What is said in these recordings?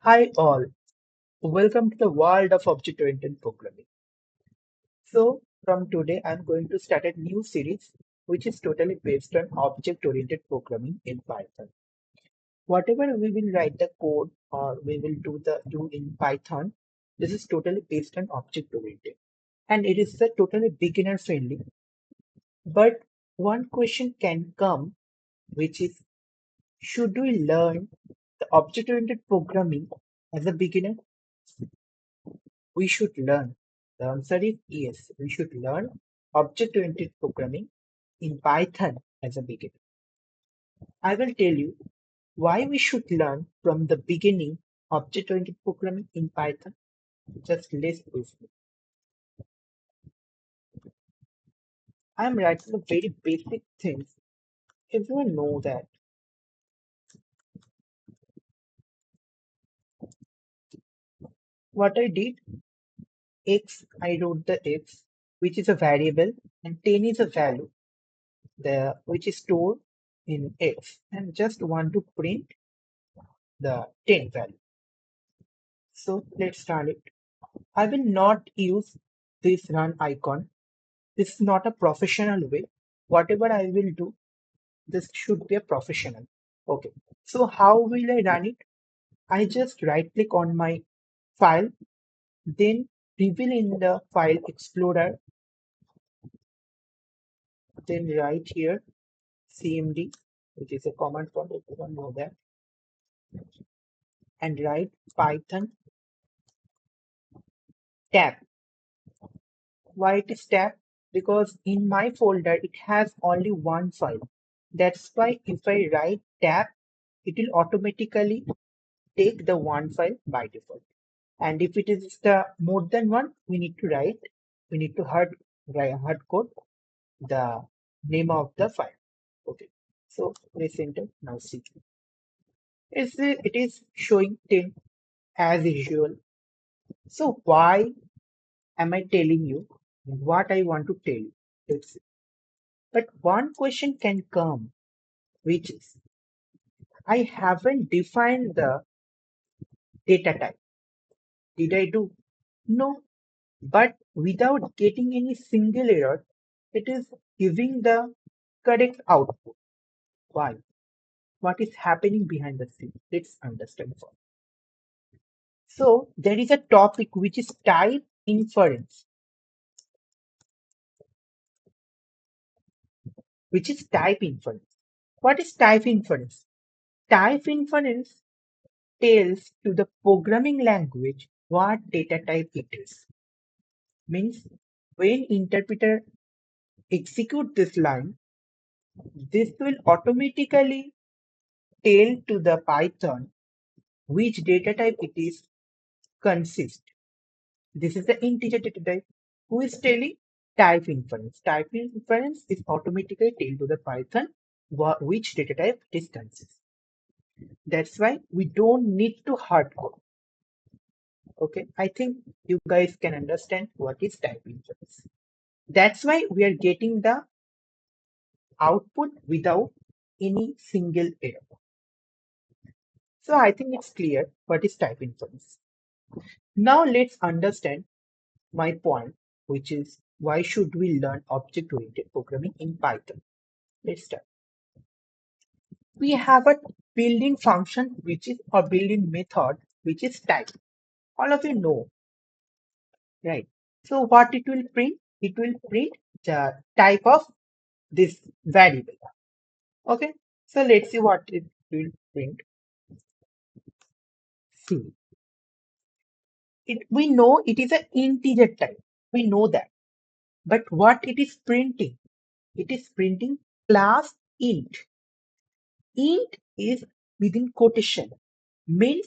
Hi all, welcome to the world of object-oriented programming. So from today I'm going to start a new series which is totally based on object-oriented programming in Python. Whatever we will write the code or we will do in Python, this is totally based on object-oriented and it is a totally beginner friendly. But one question can come which is should we learn the object-oriented programming as a beginner? We should learn. The answer is yes, we should learn object-oriented programming in Python as a beginner. I will tell you why we should learn from the beginning object-oriented programming in Python. Just list briefly. I am writing the very basic things. Everyone know that. What I did, I wrote the x, which is a variable, and 10 is a value, which is stored in x, and just want to print the 10 value. So let's run it. I will not use this run icon. This is not a professional way. Whatever I will do, this should be a professional. Okay. So how will I run it? I just right click on my file, then reveal in the file explorer, then write here cmd, which is a command prompt, everyone know that, and write python tab. Why it is tab? Because in my folder it has only one file. That's why if I write tab, it will automatically take the one file by default. And if it is the more than one, we need to hard code the name of the file. Okay. So let's enter now see. It is showing 10 as usual. So why am I telling you what I want to tell you? Let's see. But one question can come, which is I haven't defined the data type. Did I do? No. But without getting any single error, it is giving the correct output. Why? What is happening behind the scene? Let's understand first. So there is a topic which is type inference, which is type inference. What is type inference? Type inference tells to the programming language what data type it is. Means when interpreter execute this line, this will automatically tell to the Python which data type it is consist. This is the integer data type. Who is telling? Type inference. Type inference is automatically tell to the Python which data type it is consist. That's why we don't need to hard code. Okay, I think you guys can understand what is type inference. That's why we are getting the output without any single error. So I think it's clear what is type inference. Now let's understand my point, which is why should we learn object-oriented programming in Python? Let's start. We have a built-in function which is or built-in method which is type. All of you know, right? So what it will print? It will print the type of this variable. Okay. So let's see what it will print. See, we know it is an integer type. We know that. But what it is printing? It is printing class int. Int is within quotation, means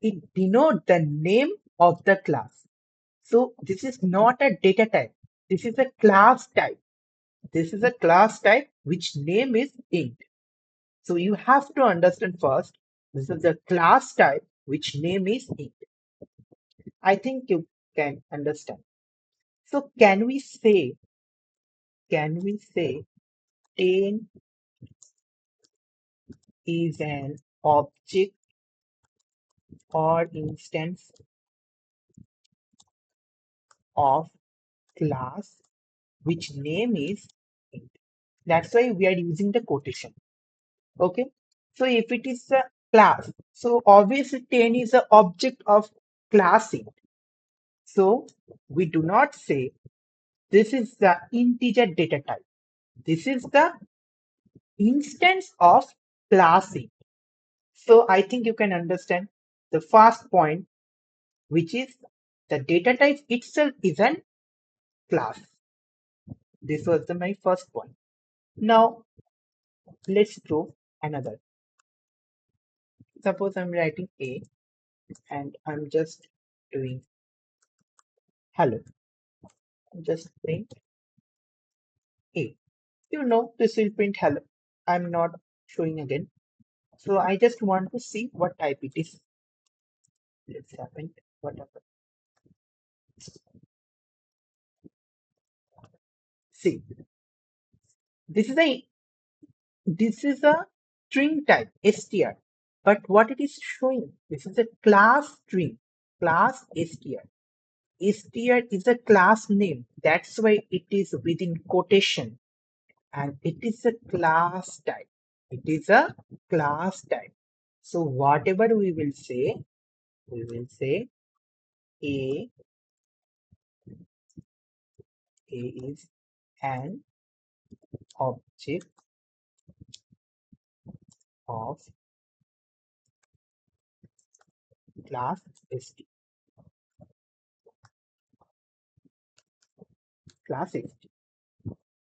it denotes the name of the class. So this is not a data type. This is a class type. This is a class type which name is int. So you have to understand first, this is a class type which name is int. I think you can understand. So can we say 10 is an object or instance of class which name is int. That's why we are using the quotation. Okay. So if it is a class, so obviously 10 is an object of class int. So we do not say this is the integer data type. This is the instance of class int. So I think you can understand the first point, which is the data type itself is an class. This was my first point. Now let's prove another. Suppose I'm writing A and I'm just doing hello. Just print A. You know this will print hello. I'm not showing again. So I just want to see what type it is. Let's happen. What happened? See, this is a string type str. But what it is showing, this is a class string, class str. Str is a class name. That's why it is within quotation. And it is a class type. It is a class type. So whatever we will say A, A is an object of class st. Class st.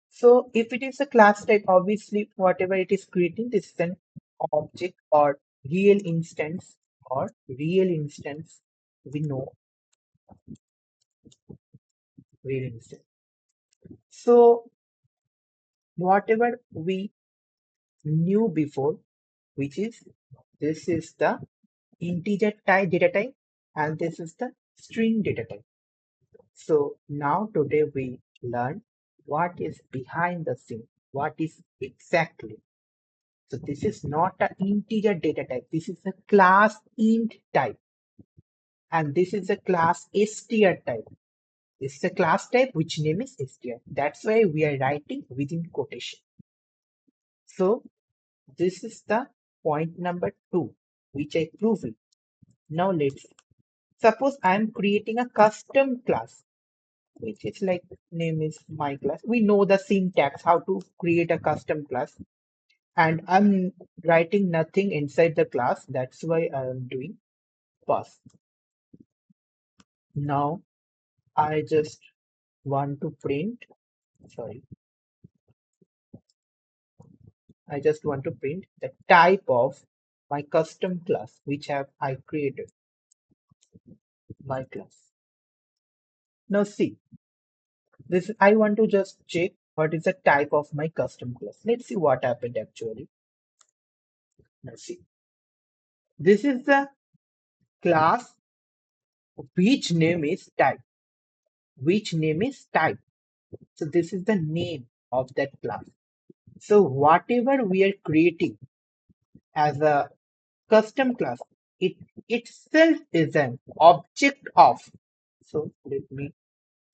So if it is a class type, obviously whatever it is creating, this is an object or real instance or real instance. We know real instance. So whatever we knew before, which is this is the integer type data type and this is the string data type. So now today we learn what is behind the scene, what is exactly. So this is not an integer data type. This is a class int type. And this is a class str type. This is a class type which name is str. That's why we are writing within quotation. So this is the point number 2, which I proved it. Now let's suppose I am creating a custom class, which is like name is my class. We know the syntax, how to create a custom class. And I'm writing nothing inside the class. That's why I'm doing pass. Now I just want to print, sorry, I just want to print the type of my custom class, which have I created, my class. Now see, this I want to just check what is the type of my custom class. Let's see what happened actually. Now see, this is the class which name is type. Which name is type. So this is the name of that class. So whatever we are creating as a custom class, it itself is an object of. So let me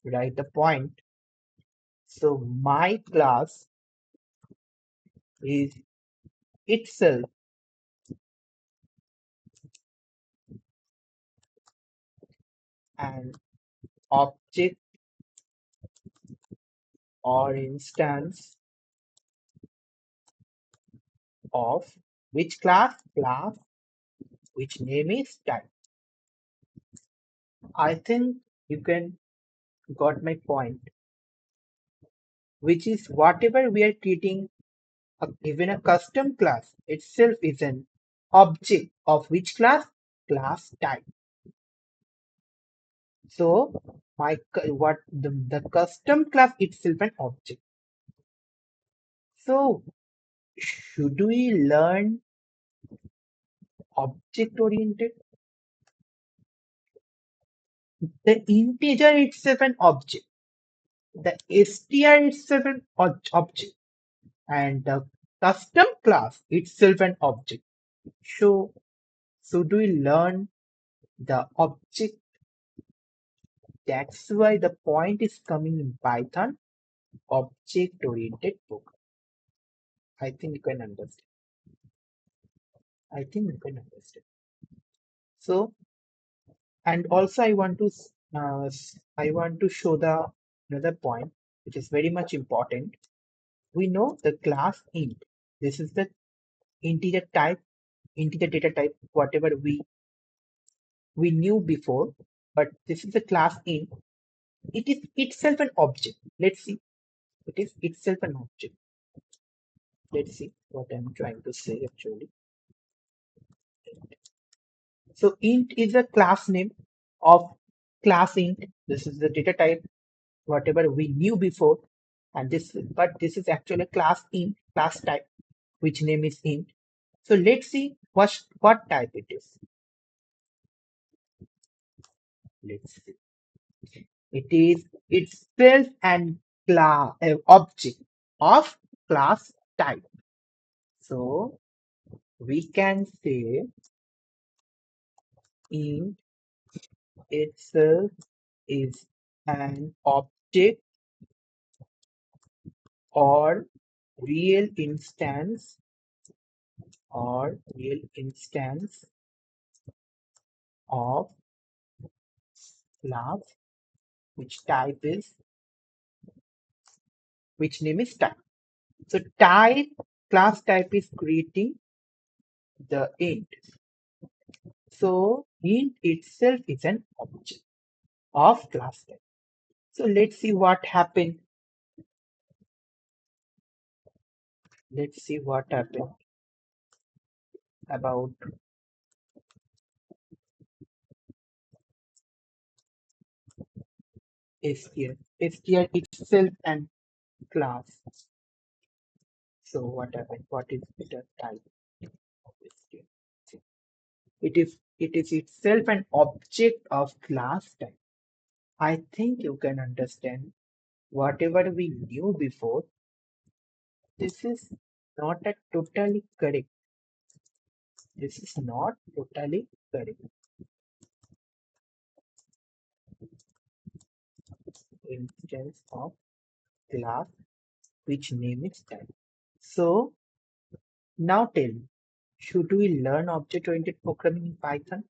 write the point. So my class is itself an object or instance of which class? Class which name is type. I think you can got my point, which is whatever we are creating, even a custom class itself is an object of which class? Class type. So what the custom class itself an object. So should we learn object oriented? The integer itself an object. The str itself an object. And the custom class itself an object. So should we learn the object. That's why the point is coming in Python, object-oriented program. I think you can understand. I think you can understand. So, and also I want to show the another point, which is very much important. We know the class int. This is the integer type, integer data type, whatever we knew before, but this is the class int. It is itself an object. Let's see. It is itself an object. Let's see what I'm trying to say actually. So int is a class name of class int. This is the data type, whatever we knew before, and but this is actually a class int, class type, which name is int. So let's see what type it is. Let's see. It is itself an class object of class type. So we can say int itself is an object or real instance real instance of class which name is type. So class type is creating the int. So int itself is an object of class type. So let's see what happened. Let's see what happened about str. str itself and class. So what happened? What is the type of str? It is itself an object of class type. I think you can understand whatever we knew before. This is not a totally correct. This is not totally correct. Instance of class which name is type. So now tell me, should we learn object-oriented programming in Python?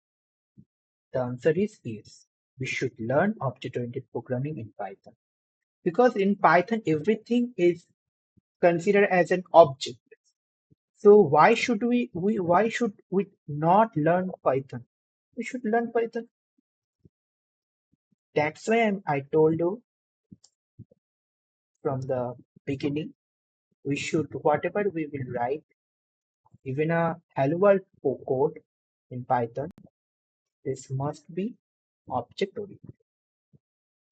The answer is yes. We should learn object-oriented programming in Python. Because in Python, everything is considered as an object. So why should we not learn Python? We should learn Python. That's why I told you from the beginning, we should, whatever we will write, even a hello world code in Python, this must be object oriented.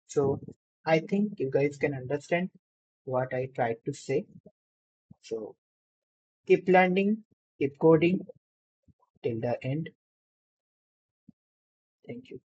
So I think you guys can understand what I tried to say. So keep learning, keep coding till the end. Thank you.